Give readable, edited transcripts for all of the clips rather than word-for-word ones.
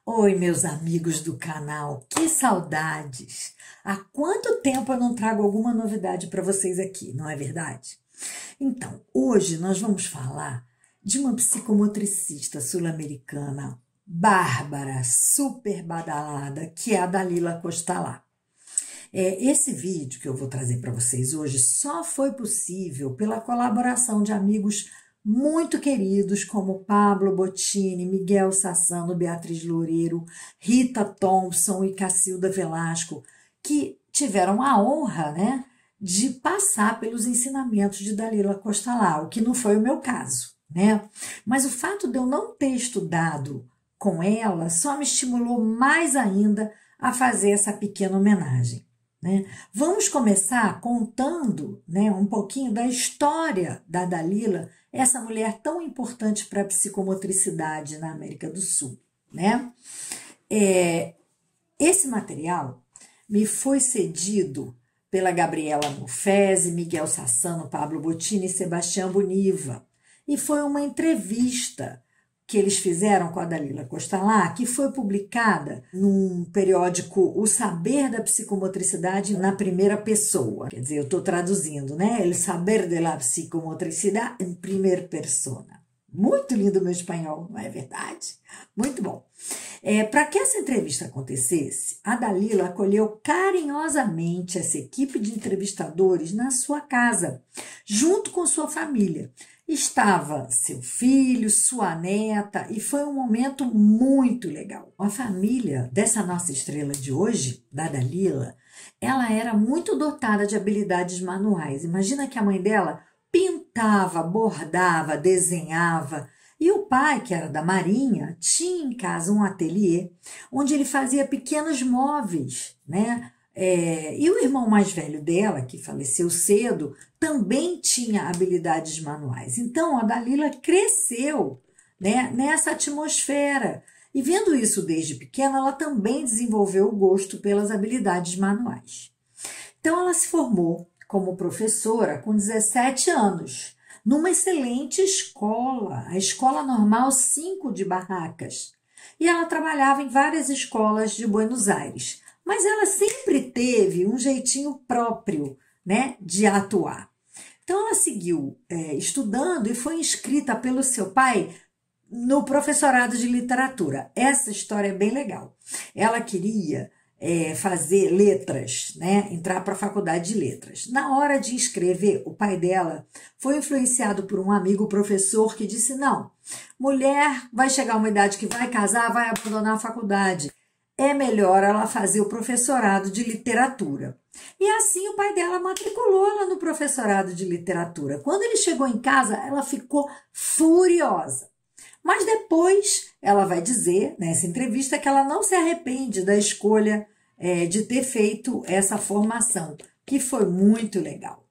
Oi, meus amigos do canal, que saudades! Há quanto tempo eu não trago alguma novidade para vocês aqui, não é verdade? Então, hoje nós vamos falar de uma psicomotricista sul-americana bárbara, super badalada, que é a Dalila Costalá. Esse vídeo que eu vou trazer para vocês hoje só foi possível pela colaboração de amigos muito queridos como Pablo Bottini, Miguel Sassano, Beatriz Loureiro, Rita Thompson e Cacilda Velasco, que tiveram a honra, de passar pelos ensinamentos de Dalila Costalá, o que não foi o meu caso, Mas o fato de eu não ter estudado com ela só me estimulou mais ainda a fazer essa pequena homenagem. Vamos começar contando um pouquinho da história da Dalila, essa mulher tão importante para a psicomotricidade na América do Sul. Esse material me foi cedido pela Gabriela Mufese, Miguel Sassano, Pablo Bottini e Sebastião Boniva. E foi uma entrevista que eles fizeram com a Dalila Costalá, que foi publicada num periódico O Saber da Psicomotricidade na primeira pessoa. Quer dizer, eu estou traduzindo, El Saber de la Psicomotricidade em primeira persona. Muito lindo meu espanhol, não é verdade? Muito bom. Para que essa entrevista acontecesse, a Dalila acolheu carinhosamente essa equipe de entrevistadores na sua casa, junto com sua família. Estava seu filho, sua neta, e foi um momento muito legal. A família dessa nossa estrela de hoje, da Dalila, ela era muito dotada de habilidades manuais. Imagina que a mãe dela pintava, bordava, desenhava, e o pai, que era da Marinha, tinha em casa um ateliê onde ele fazia pequenos móveis, E o irmão mais velho dela, que faleceu cedo, também tinha habilidades manuais. Então, a Dalila cresceu nessa atmosfera. E vendo isso desde pequena, ela também desenvolveu o gosto pelas habilidades manuais. Então, ela se formou como professora com 17 anos, numa excelente escola, a Escola Normal 5 de Barracas. E ela trabalhava em várias escolas de Buenos Aires. Mas ela sempre teve um jeitinho próprio, de atuar. Então, ela seguiu estudando e foi inscrita pelo seu pai no professorado de literatura. Essa história é bem legal. Ela queria fazer letras, entrar para a faculdade de letras. Na hora de inscrever, o pai dela foi influenciado por um amigo professor que disse, não, mulher vai chegar a uma idade que vai casar, vai abandonar a faculdade. É melhor ela fazer o professorado de literatura. E assim o pai dela matriculou ela no professorado de literatura. Quando ele chegou em casa, ela ficou furiosa. Mas depois ela vai dizer, nessa entrevista, que ela não se arrepende da escolha de ter feito essa formação, que foi muito legal.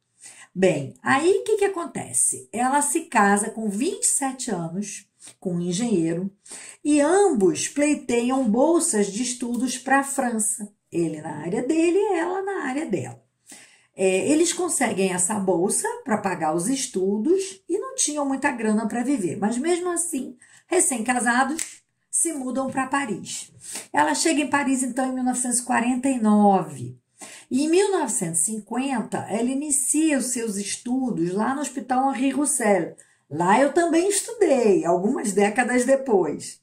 Bem, aí o que acontece? Ela se casa com 27 anos, com um engenheiro, e ambos pleiteiam bolsas de estudos para a França. Ele na área dele e ela na área dela. Eles conseguem essa bolsa para pagar os estudos e não tinham muita grana para viver, mas mesmo assim, recém-casados, se mudam para Paris. Ela chega em Paris, então, em 1949. E em 1950, ela inicia os seus estudos lá no Hospital Henri Roussel. Lá eu também estudei, algumas décadas depois,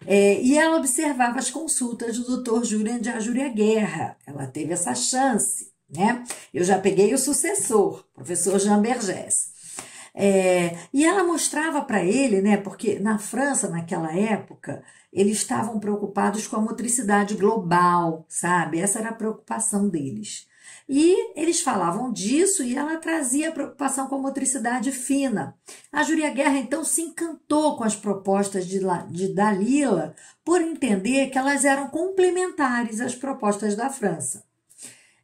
E ela observava as consultas do Dr. Julian de Ajúria Guerra. Ela teve essa chance, Eu já peguei o sucessor, professor Jean Bergès. E ela mostrava para ele, porque na França, naquela época, eles estavam preocupados com a motricidade global, sabe? Essa era a preocupação deles. E eles falavam disso e ela trazia a preocupação com a motricidade fina. A Ajúria Guerra, então, se encantou com as propostas de Dalila por entender que elas eram complementares às propostas da França.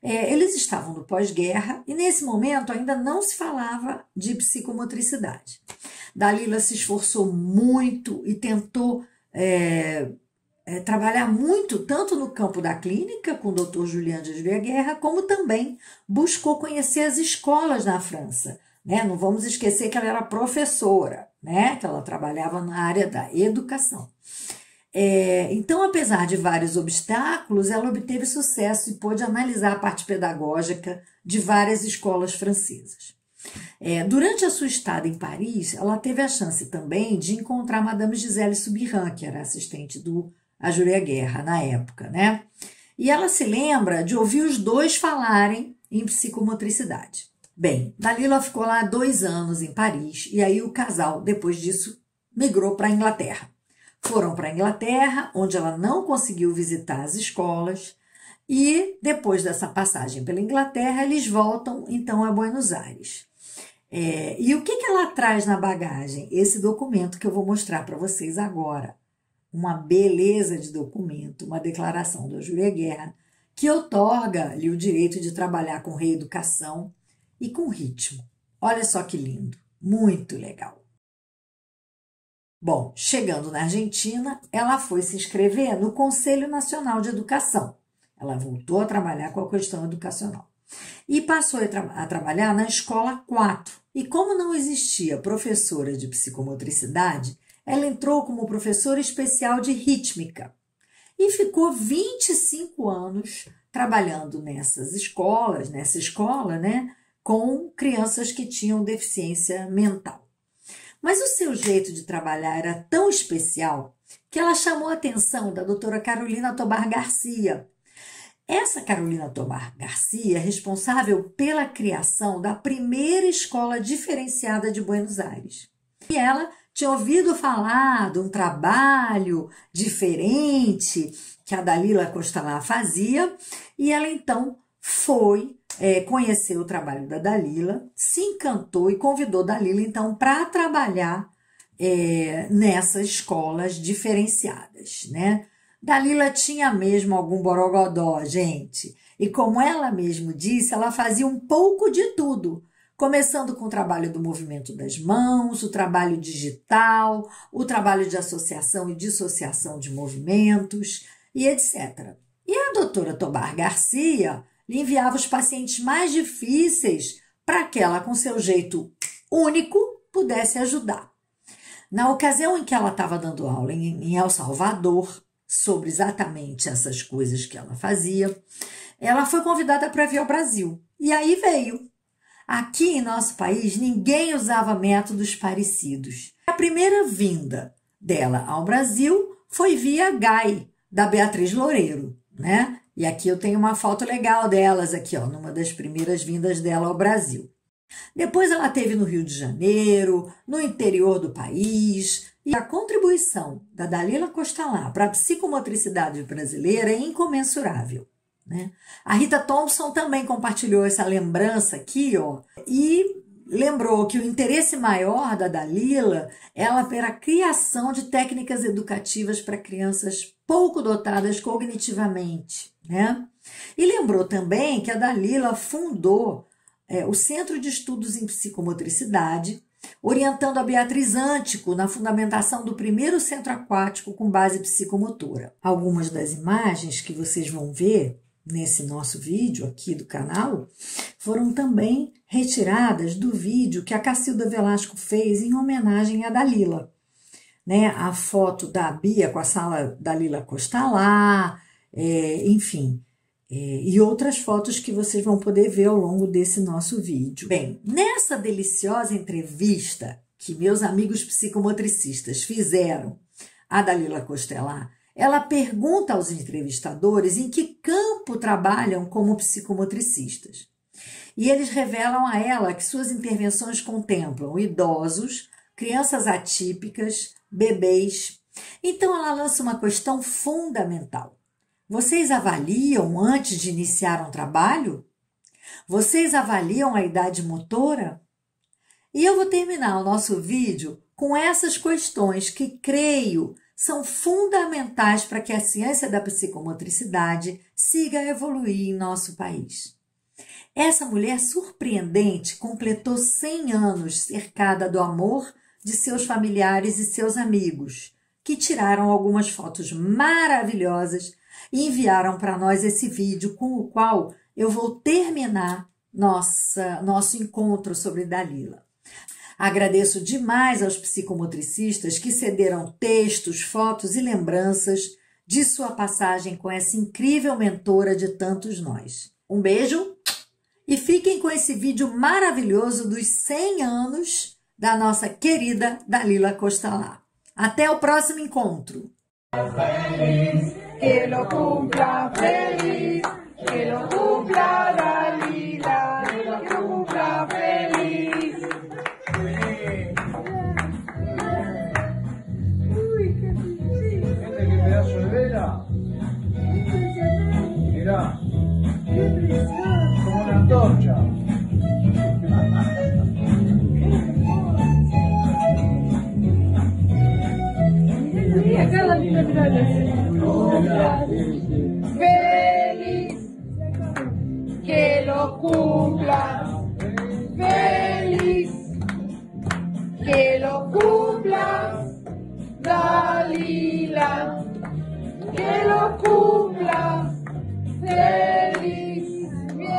Eles estavam no pós-guerra e, nesse momento, ainda não se falava de psicomotricidade. Dalila se esforçou muito e tentou trabalhar muito, tanto no campo da clínica, com o Dr. Julian de Ajúria Guerra, como também buscou conhecer as escolas na França. Não vamos esquecer que ela era professora, que ela trabalhava na área da educação. Então, apesar de vários obstáculos, ela obteve sucesso e pôde analisar a parte pedagógica de várias escolas francesas. Durante a sua estada em Paris, ela teve a chance também de encontrar Madame Gisèle Soubiran, que era assistente do Júlia Guerra na época, né? E ela se lembra de ouvir os dois falarem em psicomotricidade. Bem, Dalila ficou lá 2 anos em Paris e aí o casal, depois disso, migrou para a Inglaterra. Foram para a Inglaterra, onde ela não conseguiu visitar as escolas, e depois dessa passagem pela Inglaterra, eles voltam então a Buenos Aires. E o que ela traz na bagagem? Esse documento que eu vou mostrar para vocês agora. Uma beleza de documento, uma declaração da Júlia Guerra, que outorga-lhe o direito de trabalhar com reeducação e com ritmo. Olha só que lindo, muito legal. Bom, chegando na Argentina, ela foi se inscrever no Conselho Nacional de Educação. Ela voltou a trabalhar com a questão educacional. E passou a trabalhar na Escola 4. E como não existia professora de psicomotricidade, ela entrou como professora especial de rítmica. E ficou 25 anos trabalhando nessa escola, né, com crianças que tinham deficiência mental. Mas o seu jeito de trabalhar era tão especial que ela chamou a atenção da doutora Carolina Tobar Garcia. Essa Carolina Tobar Garcia é responsável pela criação da primeira escola diferenciada de Buenos Aires. E ela tinha ouvido falar de um trabalho diferente que a Dalila Costalá fazia e ela então foi conhecer o trabalho da Dalila, se encantou e convidou Dalila então para trabalhar nessas escolas diferenciadas, né? Dalila tinha mesmo algum borogodó, gente, e como ela mesmo disse, ela fazia um pouco de tudo, começando com o trabalho do movimento das mãos, o trabalho digital, o trabalho de associação e dissociação de movimentos e etc. E a doutora Tobar Garcia lhe enviava os pacientes mais difíceis para que ela, com seu jeito único, pudesse ajudar. Na ocasião em que ela estava dando aula em El Salvador, sobre exatamente essas coisas que ela fazia, ela foi convidada para vir ao Brasil. E aí veio. Aqui em nosso país, ninguém usava métodos parecidos. A primeira vinda dela ao Brasil foi via GAI, da Beatriz Loureiro, né? E aqui eu tenho uma foto legal delas aqui, ó, numa das primeiras vindas dela ao Brasil. Depois ela teve no Rio de Janeiro, no interior do país, e a contribuição da Dalila Costalá para a psicomotricidade brasileira é incomensurável, né? A Rita Thompson também compartilhou essa lembrança aqui, ó, e lembrou que o interesse maior da Dalila era pela criação de técnicas educativas para crianças pouco dotadas cognitivamente, né? E lembrou também que a Dalila fundou o Centro de Estudos em Psicomotricidade, orientando a Beatriz Antico na fundamentação do primeiro centro aquático com base psicomotora. Algumas das imagens que vocês vão ver nesse nosso vídeo aqui do canal foram também retiradas do vídeo que a Cacilda Velasco fez em homenagem a Dalila, né? A foto da Bia com a sala Dalila Costalá, enfim, e outras fotos que vocês vão poder ver ao longo desse nosso vídeo. Bem, nessa deliciosa entrevista que meus amigos psicomotricistas fizeram à Dalila Costalá, ela pergunta aos entrevistadores em que campo trabalham como psicomotricistas. E eles revelam a ela que suas intervenções contemplam idosos, crianças atípicas, bebês. Então ela lança uma questão fundamental. Vocês avaliam antes de iniciar um trabalho? Vocês avaliam a idade motora? E eu vou terminar o nosso vídeo com essas questões que creio são fundamentais para que a ciência da psicomotricidade siga a evoluir em nosso país. Essa mulher surpreendente completou 100 anos cercada do amor de seus familiares e seus amigos, que tiraram algumas fotos maravilhosas e enviaram para nós esse vídeo com o qual eu vou terminar nosso encontro sobre Dalila. Agradeço demais aos psicomotricistas que cederam textos, fotos e lembranças de sua passagem com essa incrível mentora de tantos nós. Um beijo e fiquem com esse vídeo maravilhoso dos 100 anos da nossa querida Dalila Costalar. Até o próximo encontro! Feliz, que lo cumpla feliz, que lo cumpla Dalila, que lo cumpla feliz. Uy, qué difícil. Gente, qué pedazo de vela. Mirá, Qué precioso. como una antorcha. Y acá la linda feliz, que lo cumplas, feliz, que lo cumplas, Dalila, que lo cumplas, feliz, bien.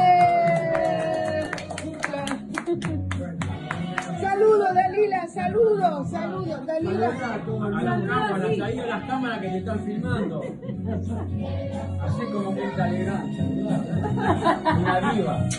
Saludos, Dalila, saludos, saludos, Dalila. A las cámaras que te están filmando. Así como Mirta Legrand, saludar. Una diva.